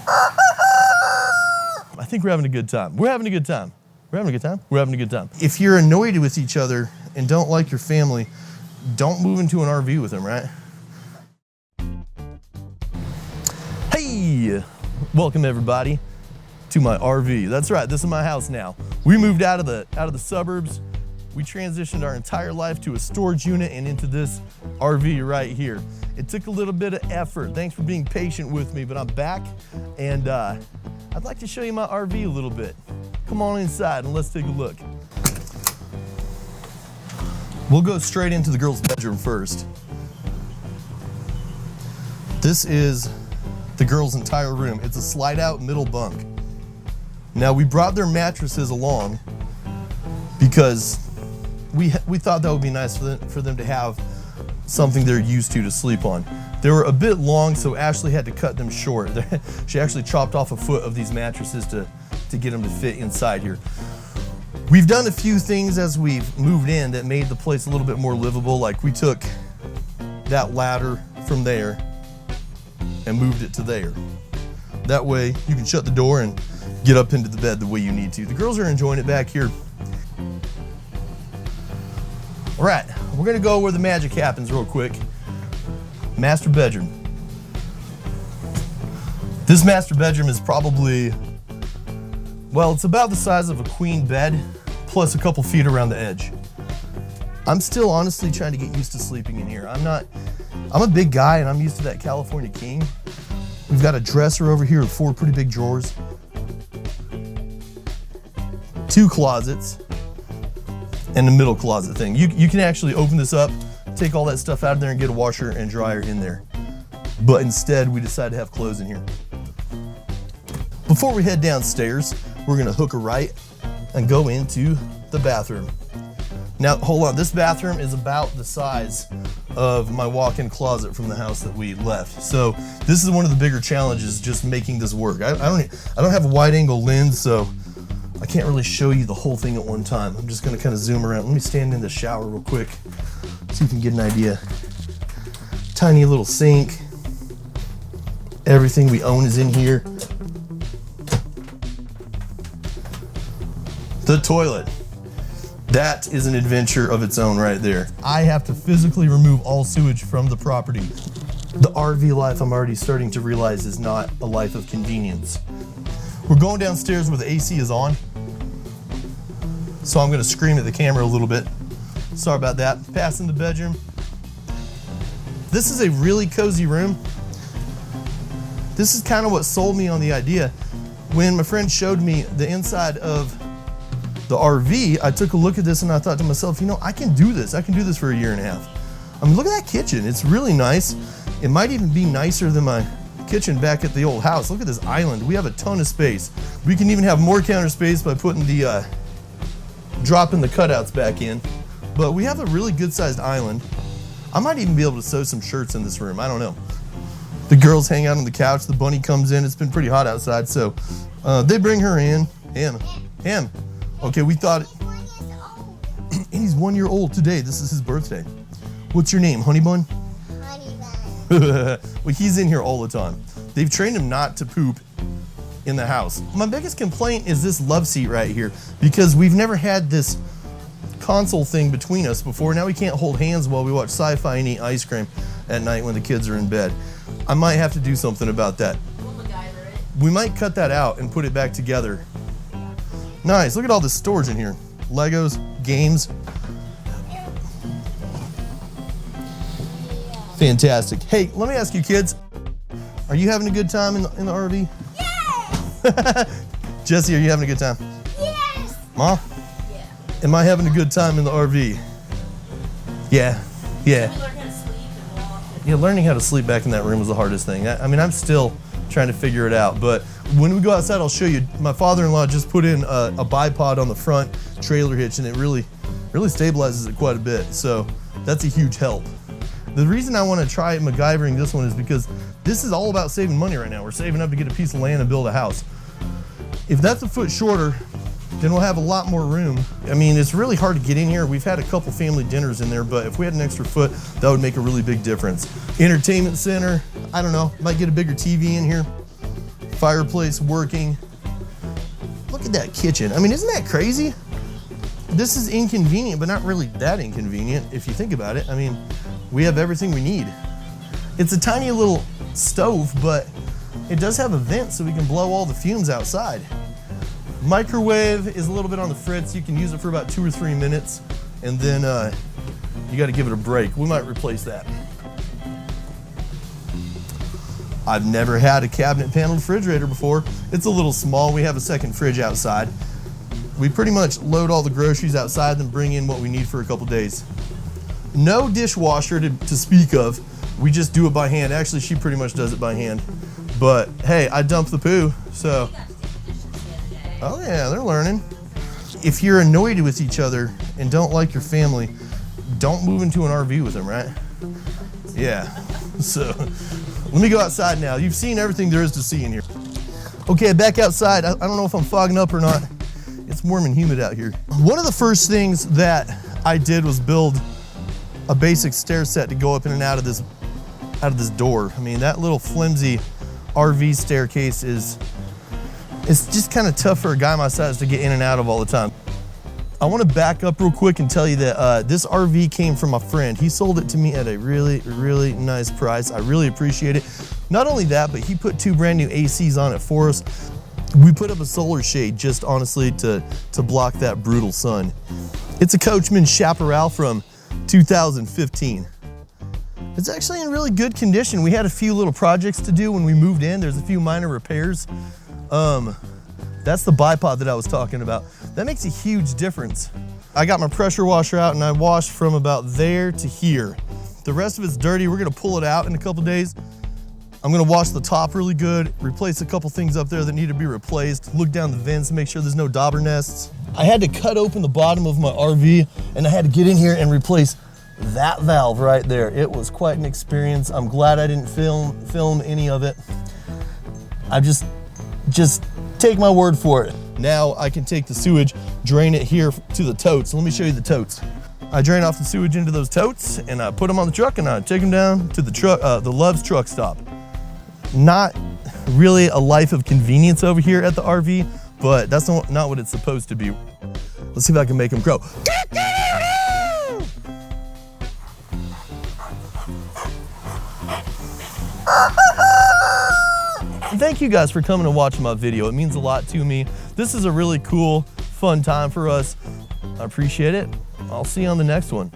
I think we're having a good time. We're having a good time. We're having a good time? We're having a good time. If you're annoyed with each other and don't like your family, don't move into an RV with them, right? Hey, welcome everybody to my RV. That's right, this is my house now. We moved out of the suburbs. We transitioned our entire life to a storage unit and into this RV right here. It took a little bit of effort. Thanks for being patient with me, but I'm back and I'd like to show you my RV a little bit. Come on inside and let's take a look. We'll go straight into the girls' bedroom first. This is the girls' entire room. It's a slide-out middle bunk. Now we brought their mattresses along because we thought that would be nice for them to have something they're used to sleep on. They were a bit long, so Ashley had to cut them short. She actually chopped off a foot of these mattresses to get them to fit inside here. We've done a few things as we've moved in that made the place a little bit more livable. Like we took that ladder from there and moved it to there. That way you can shut the door and get up into the bed the way you need to. The girls are enjoying it back here. All right, we're gonna go where the magic happens real quick. Master bedroom. This master bedroom is probably, well, it's about the size of a queen bed, plus a couple feet around the edge. I'm still honestly trying to get used to sleeping in here. I'm a big guy and I'm used to that California king. We've got a dresser over here with 4 pretty big drawers, 2 closets, and the middle closet thing. You can actually open this up, take all that stuff out of there and get a washer and dryer in there. But instead, we decided to have clothes in here. Before we head downstairs, we're gonna hook a right and go into the bathroom. Now, hold on, this bathroom is about the size of my walk-in closet from the house that we left. So this is one of the bigger challenges, just making this work. I don't have a wide-angle lens, so I can't really show you the whole thing at one time. I'm just gonna kind of zoom around. Let me stand in the shower real quick so you can get an idea. Tiny little sink. Everything we own is in here. The toilet. That is an adventure of its own right there. I have to physically remove all sewage from the property. The RV life, I'm already starting to realize, is not a life of convenience. We're going downstairs where the AC is on, so I'm gonna scream at the camera a little bit. Sorry about that. Passing the bedroom. This is a really cozy room. This is kind of what sold me on the idea. When my friend showed me the inside of the RV, I took a look at this and I thought to myself, you know, I can do this. I can do this for a year and a half. I mean, look at that kitchen. It's really nice. It might even be nicer than my kitchen back at the old house. Look at this island. We have a ton of space. We can even have more counter space by putting the, dropping the cutouts back in. But we have a really good sized island. I might even be able to sew some shirts in this room. I don't know. The girls hang out on the couch. The bunny comes in. It's been pretty hot outside, so they bring her in. Him. Okay, we thought, and he's 1 year old today. This is his birthday. What's your name, Honey Bun? Honey Bun. Well, he's in here all the time. They've trained him not to poop in the house. My biggest complaint is this love seat right here, because we've never had this console thing between us before. Now we can't hold hands while we watch sci-fi and eat ice cream at night when the kids are in bed. I might have to do something about that. We'll MacGyver it. We might cut that out and put it back together. Nice, look at all this storage in here. Legos, games. Fantastic. Hey, let me ask you kids, are you having a good time in the RV? Yes! Jesse, are you having a good time? Yes! Mom? Yeah. Am I having a good time in the RV? Yeah. We learn how to sleep and walk. Yeah, learning how to sleep back in that room was the hardest thing. I mean, I'm still trying to figure it out, but when we go outside, I'll show you. My father-in-law just put in a bipod on the front trailer hitch, and it really stabilizes it quite a bit, so that's a huge help. The reason I want to try MacGyvering this one is because this is all about saving money right now. We're saving up to get a piece of land and build a house. If that's a foot shorter, then we'll have a lot more room. I mean, it's really hard to get in here. We've had a couple family dinners in there, but if we had an extra foot, that would make a really big difference. Entertainment center, I don't know, might get a bigger TV in here. Fireplace working. Look at that kitchen. I mean, isn't that crazy? This is inconvenient, but not really that inconvenient if you think about it. I mean, we have everything we need. It's a tiny little stove, but it does have a vent so we can blow all the fumes outside. Microwave is a little bit on the fritz. You can use it for about 2 or 3 minutes, and then you gotta give it a break. We might replace that. I've never had a cabinet panel refrigerator before. It's a little small. We have a second fridge outside. We pretty much load all the groceries outside, then bring in what we need for a couple days. No dishwasher to speak of. We just do it by hand. Actually, she pretty much does it by hand. But hey, I dump the poo, so. Oh yeah, they're learning. If you're annoyed with each other and don't like your family, don't move into an RV with them, right? Yeah, so let me go outside now. You've seen everything there is to see in here. Okay, back outside. I don't know if I'm fogging up or not. It's warm and humid out here. One of the first things that I did was build a basic stair set to go up in and out of this door. I mean, that little flimsy RV staircase it's just kind of tough for a guy my size to get in and out of all the time. I want to back up real quick and tell you that this RV came from a friend. He sold it to me at a really, really nice price. I really appreciate it. Not only that, but he put 2 brand new ACs on it for us. We put up a solar shade just honestly to block that brutal sun. It's a Coachman Chaparral from 2015. It's actually in really good condition. We had a few little projects to do when we moved in. There's a few minor repairs. That's the bipod that I was talking about. That makes a huge difference. I got my pressure washer out and I washed from about there to here. The rest of it's dirty. We're gonna pull it out in a couple days. I'm gonna wash the top really good, replace a couple things up there that need to be replaced, look down the vents, make sure there's no dauber nests. I had to cut open the bottom of my RV and I had to get in here and replace that valve right there. It was quite an experience. I'm glad I didn't film any of it. I just take my word for it. Now I can take the sewage, drain it here to the totes. Let me show you the totes. I drain off the sewage into those totes and I put them on the truck and I take them down to the truck, the Love's truck stop. Not really a life of convenience over here at the RV, but that's not what it's supposed to be. Let's see if I can make them grow. Thank you guys for coming and watching my video. It means a lot to me. This is a really cool, fun time for us. I appreciate it. I'll see you on the next one.